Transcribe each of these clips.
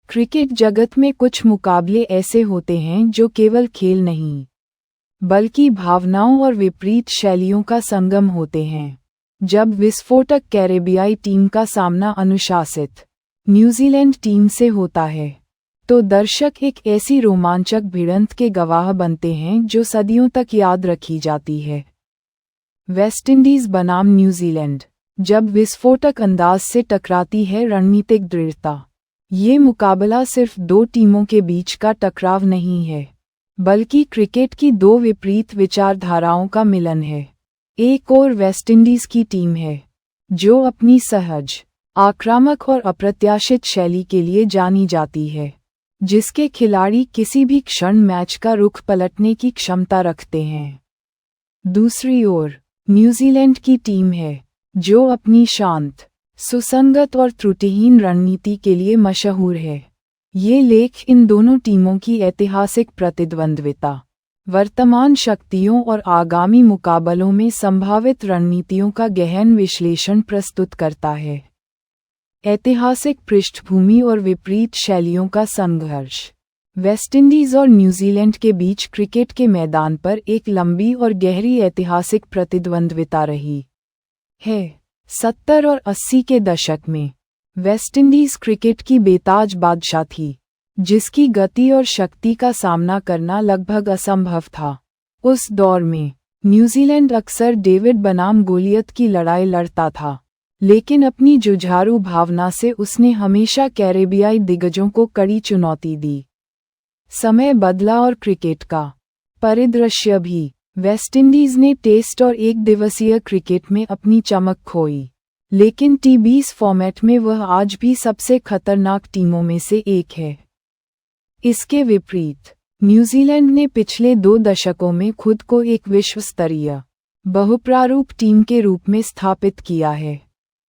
Cricket जगत में कुछ मुकाबले ऐसे होते हैं जो केवल खेल नहीं, बल्कि भावनाओं और विपरीत शैलियों का संगम होते हैं। जब विस्फोटक कैरेबियाई टीम का सामना अनुशासित न्यूजीलैंड टीम से होता है, तो दर्शक एक ऐसी रोमांचक भिड़ंत के गवाह बनते हैं जो सदियों तक याद रखी जाती है। वेस्टइंडीज बनाम न्यूजीलैंड। जब विस्फोटक अंदाज से टकराती है रणनीतिक दृढ़ता। ये मुकाबला सिर्फ दो टीमों के बीच का टकराव नहीं है, बल्कि क्रिकेट की दो विपरीत विचारधाराओं का मिलन है। एक और वेस्टइंडीज की टीम है, जो अपनी सहज, आक्रामक और अप्रत्याशित शैली के लिए जानी जाती है, जिसके खिलाड़ी किसी भी क्षण मैच का रुख पलटने की क्षमता रखते हैं। दूसरी ओर न्यूजीलैंड की टीम है, जो अपनी शांत, सुसंगत और त्रुटिहीन रणनीति के लिए मशहूर है। ये लेख इन दोनों टीमों की ऐतिहासिक प्रतिद्वंद्विता, वर्तमान शक्तियों और आगामी मुकाबलों में संभावित रणनीतियों का गहन विश्लेषण प्रस्तुत करता है। ऐतिहासिक पृष्ठभूमि और विपरीत शैलियों का संघर्ष। वेस्टइंडीज और न्यूजीलैंड के बीच क्रिकेट के मैदान पर एक लंबी और गहरी ऐतिहासिक प्रतिद्वंद्विता रही है। 70 और 80 के दशक में वेस्टइंडीज क्रिकेट की बेताज बादशाह थी, जिसकी गति और शक्ति का सामना करना लगभग असंभव था। उस दौर में न्यूजीलैंड अक्सर डेविड बनाम गोलियत की लड़ाई लड़ता था, लेकिन अपनी जुझारू भावना से उसने हमेशा कैरेबियाई दिग्गजों को कड़ी चुनौती दी। समय बदला और क्रिकेट का परिदृश्य भी। वेस्टइंडीज ने टेस्ट और एक दिवसीय क्रिकेट में अपनी चमक खोई, लेकिन टी20 फॉर्मेट में वह आज भी सबसे खतरनाक टीमों में से एक है। इसके विपरीत न्यूजीलैंड ने पिछले 2 दशकों में खुद को एक विश्व स्तरीय, बहुप्रारूप टीम के रूप में स्थापित किया है।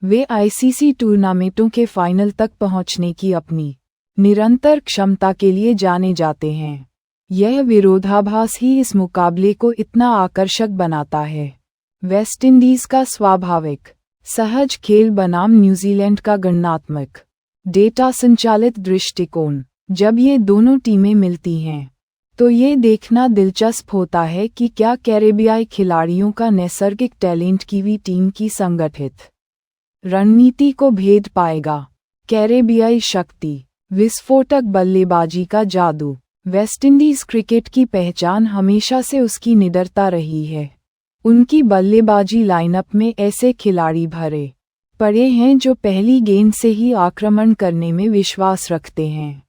वे आईसीसी टूर्नामेंटों के फाइनल तक पहुंचने की अपनी निरंतर क्षमता के लिए जाने जाते हैं। यह विरोधाभास ही इस मुकाबले को इतना आकर्षक बनाता है। वेस्टइंडीज का स्वाभाविक, सहज खेल बनाम न्यूजीलैंड का गणनात्मक, डेटा संचालित दृष्टिकोण। जब ये दोनों टीमें मिलती हैं, तो ये देखना दिलचस्प होता है कि क्या कैरेबियाई खिलाड़ियों का नैसर्गिक टैलेंट कीवी टीम की संगठित रणनीति को भेद पाएगा। कैरेबियाई शक्ति, विस्फोटक बल्लेबाजी का जादू। वेस्टइंडीज क्रिकेट की पहचान हमेशा से उसकी निडरता रही है। उनकी बल्लेबाजी लाइनअप में ऐसे खिलाड़ी भरे पड़े हैं जो पहली गेंद से ही आक्रमण करने में विश्वास रखते हैं।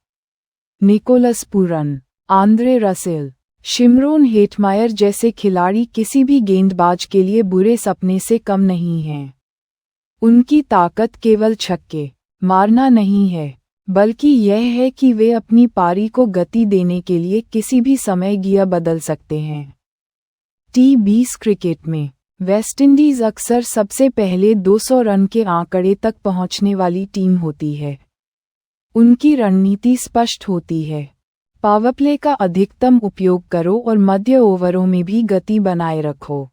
Nicholas Pooran, Andre Russell, Shimron Hetmyer जैसे खिलाड़ी किसी भी गेंदबाज के लिए बुरे सपने से कम नहीं हैं। उनकी ताकत केवल छक्के मारना नहीं है, बल्कि यह है कि वे अपनी पारी को गति देने के लिए किसी भी समय गियर बदल सकते हैं। टी20 क्रिकेट में वेस्टइंडीज अक्सर सबसे पहले 200 रन के आंकड़े तक पहुंचने वाली टीम होती है। उनकी रणनीति स्पष्ट होती है, पावरप्ले का अधिकतम उपयोग करो और मध्य ओवरों में भी गति बनाए रखो।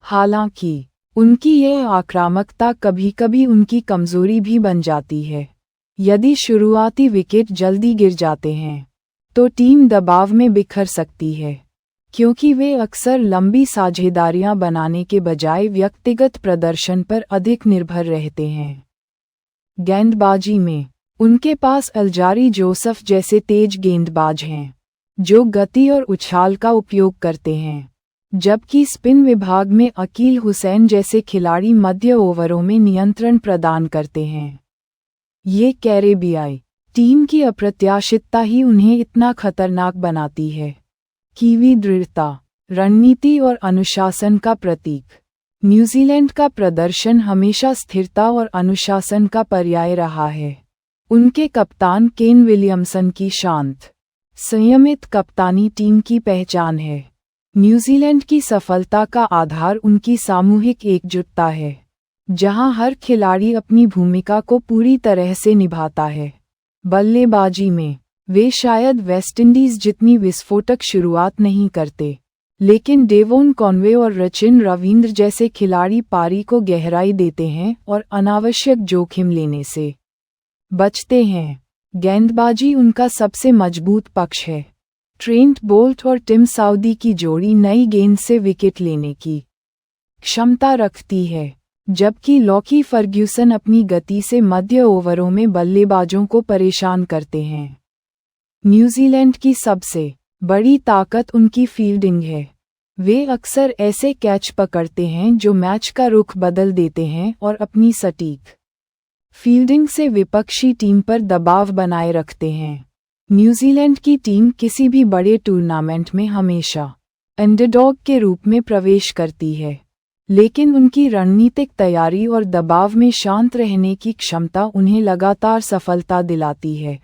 हालांकि उनकी यह आक्रामकता कभी-कभी उनकी कमजोरी भी बन जाती है। यदि शुरुआती विकेट जल्दी गिर जाते हैं, तो टीम दबाव में बिखर सकती है, क्योंकि वे अक्सर लंबी साझेदारियां बनाने के बजाय व्यक्तिगत प्रदर्शन पर अधिक निर्भर रहते हैं। गेंदबाजी में उनके पास अल्जारी जोसफ जैसे तेज गेंदबाज हैं, जो गति और उछाल का उपयोग करते हैं, जबकि स्पिन विभाग में अकील हुसैन जैसे खिलाड़ी मध्य ओवरों में नियंत्रण प्रदान करते हैं। ये कैरेबियाई टीम की अप्रत्याशितता ही उन्हें इतना खतरनाक बनाती है। कीवी दृढ़ता, रणनीति और अनुशासन का प्रतीक। न्यूजीलैंड का प्रदर्शन हमेशा स्थिरता और अनुशासन का पर्याय रहा है। उनके कप्तान केन विलियमसन की शांत, संयमित कप्तानी टीम की पहचान है। न्यूजीलैंड की सफलता का आधार उनकी सामूहिक एकजुटता है, जहां हर खिलाड़ी अपनी भूमिका को पूरी तरह से निभाता है। बल्लेबाजी में वे शायद वेस्टइंडीज जितनी विस्फोटक शुरुआत नहीं करते, लेकिन डेवोन कॉनवे और रचिन रविंद्र जैसे खिलाड़ी पारी को गहराई देते हैं और अनावश्यक जोखिम लेने से बचते हैं। गेंदबाजी उनका सबसे मजबूत पक्ष है। ट्रेंट बोल्ट और टिम साउदी की जोड़ी नई गेंद से विकेट लेने की क्षमता रखती है, जबकि लॉकी फर्ग्यूसन अपनी गति से मध्य ओवरों में बल्लेबाजों को परेशान करते हैं। न्यूजीलैंड की सबसे बड़ी ताकत उनकी फील्डिंग है। वे अक्सर ऐसे कैच पकड़ते हैं जो मैच का रुख बदल देते हैं और अपनी सटीक फील्डिंग से विपक्षी टीम पर दबाव बनाए रखते हैं। न्यूजीलैंड की टीम किसी भी बड़े टूर्नामेंट में हमेशा अंडरडॉग के रूप में प्रवेश करती है, लेकिन उनकी रणनीतिक तैयारी और दबाव में शांत रहने की क्षमता उन्हें लगातार सफलता दिलाती है।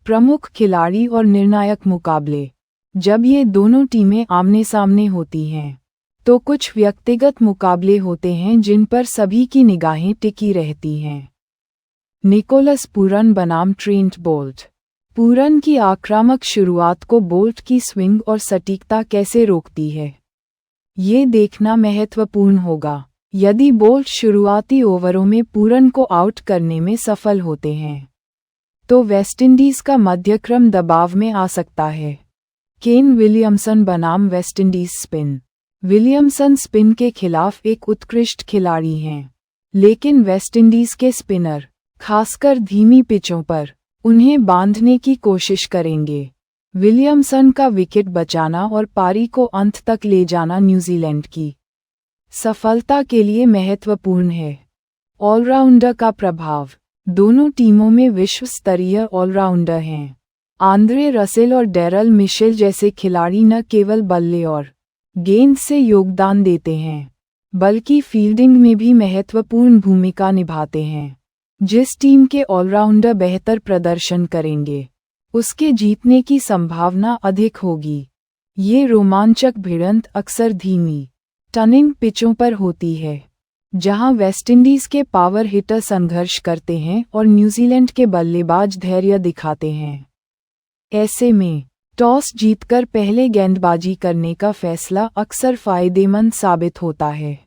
प्रमुख खिलाड़ी और निर्णायक मुकाबले। जब ये दोनों टीमें आमने सामने होती हैं, तो कुछ व्यक्तिगत मुकाबले होते हैं जिन पर सभी की निगाहें टिकी रहती हैं। निकोलस पूरन बनाम ट्रेंट बोल्ट। पूरन की आक्रामक शुरुआत को बोल्ट की स्विंग और सटीकता कैसे रोकती है, ये देखना महत्वपूर्ण होगा। यदि बोल्ट शुरुआती ओवरों में पूरन को आउट करने में सफल होते हैं, तो वेस्टइंडीज का मध्यक्रम दबाव में आ सकता है। केन विलियमसन बनाम वेस्टइंडीज स्पिन। विलियमसन स्पिन के खिलाफ एक उत्कृष्ट खिलाड़ी हैं, लेकिन वेस्टइंडीज के स्पिनर, खासकर धीमी पिचों पर, उन्हें बांधने की कोशिश करेंगे। विलियमसन का विकेट बचाना और पारी को अंत तक ले जाना न्यूजीलैंड की सफलता के लिए महत्वपूर्ण है। ऑलराउंडर का प्रभाव। दोनों टीमों में विश्व स्तरीय ऑलराउंडर हैं। आंद्रे रसेल और डैरल मिशेल जैसे खिलाड़ी न केवल बल्ले और गेंद से योगदान देते हैं, बल्कि फील्डिंग में भी महत्वपूर्ण भूमिका निभाते हैं। जिस टीम के ऑलराउंडर बेहतर प्रदर्शन करेंगे, उसके जीतने की संभावना अधिक होगी। ये रोमांचक भिड़ंत अक्सर धीमी टर्निंग पिचों पर होती है, जहां वेस्टइंडीज के पावर हिटर संघर्ष करते हैं और न्यूजीलैंड के बल्लेबाज धैर्य दिखाते हैं। ऐसे में टॉस जीतकर पहले गेंदबाजी करने का फैसला अक्सर फायदेमंद साबित होता है,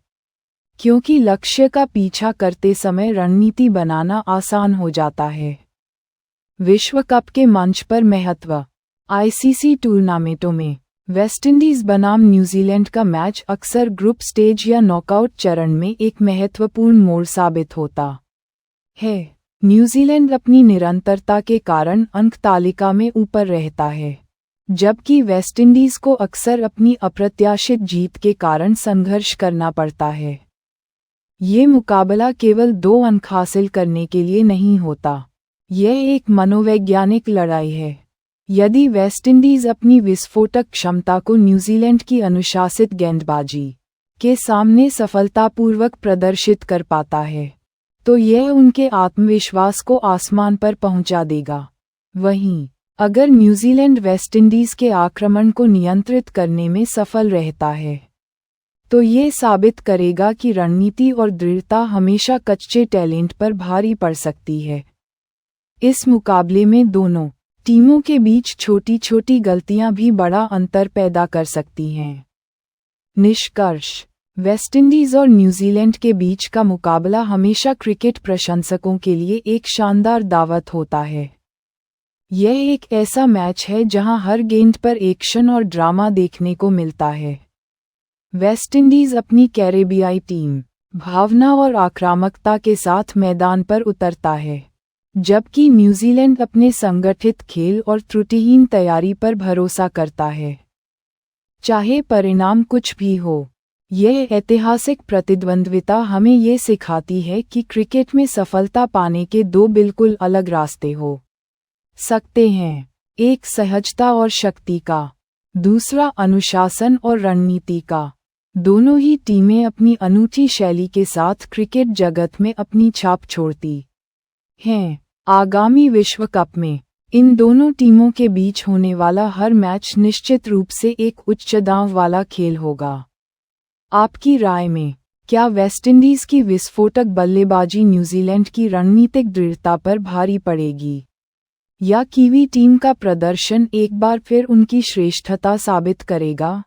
क्योंकि लक्ष्य का पीछा करते समय रणनीति बनाना आसान हो जाता है। विश्व कप के मंच पर महत्व। आईसीसी टूर्नामेंटों में वेस्टइंडीज बनाम न्यूजीलैंड का मैच अक्सर ग्रुप स्टेज या नॉकआउट चरण में एक महत्वपूर्ण मोड़ साबित होता है। न्यूजीलैंड अपनी निरंतरता के कारण अंक तालिका में ऊपर रहता है, जबकि वेस्टइंडीज को अक्सर अपनी अप्रत्याशित जीत के कारण संघर्ष करना पड़ता है। ये मुकाबला केवल 2 अंक हासिल करने के लिए नहीं होता, यह एक मनोवैज्ञानिक लड़ाई है। यदि वेस्टइंडीज अपनी विस्फोटक क्षमता को न्यूजीलैंड की अनुशासित गेंदबाजी के सामने सफलतापूर्वक प्रदर्शित कर पाता है, तो यह उनके आत्मविश्वास को आसमान पर पहुंचा देगा। वहीं अगर न्यूजीलैंड वेस्टइंडीज के आक्रमण को नियंत्रित करने में सफल रहता है, तो ये साबित करेगा कि रणनीति और दृढ़ता हमेशा कच्चे टैलेंट पर भारी पड़ सकती है। इस मुकाबले में दोनों टीमों के बीच छोटी छोटी गलतियां भी बड़ा अंतर पैदा कर सकती हैं। निष्कर्ष। वेस्टइंडीज और न्यूजीलैंड के बीच का मुकाबला हमेशा क्रिकेट प्रशंसकों के लिए एक शानदार दावत होता है। यह एक ऐसा मैच है जहां हर गेंद पर एक्शन और ड्रामा देखने को मिलता है। वेस्टइंडीज अपनी कैरेबियाई टीम, भावना और आक्रामकता के साथ मैदान पर उतरता है, जबकि न्यूजीलैंड अपने संगठित खेल और त्रुटिहीन तैयारी पर भरोसा करता है। चाहे परिणाम कुछ भी हो, यह ऐतिहासिक प्रतिद्वंद्विता हमें ये सिखाती है कि क्रिकेट में सफलता पाने के 2 बिल्कुल अलग रास्ते हो सकते हैं, एक सहजता और शक्ति का, दूसरा अनुशासन और रणनीति का। दोनों ही टीमें अपनी अनूठी शैली के साथ क्रिकेट जगत में अपनी छाप छोड़ती हैं। आगामी विश्व कप में इन दोनों टीमों के बीच होने वाला हर मैच निश्चित रूप से एक उच्च दांव वाला खेल होगा। आपकी राय में क्या वेस्टइंडीज की विस्फोटक बल्लेबाजी न्यूजीलैंड की रणनीतिक दृढ़ता पर भारी पड़ेगी, या कीवी टीम का प्रदर्शन एक बार फिर उनकी श्रेष्ठता साबित करेगा?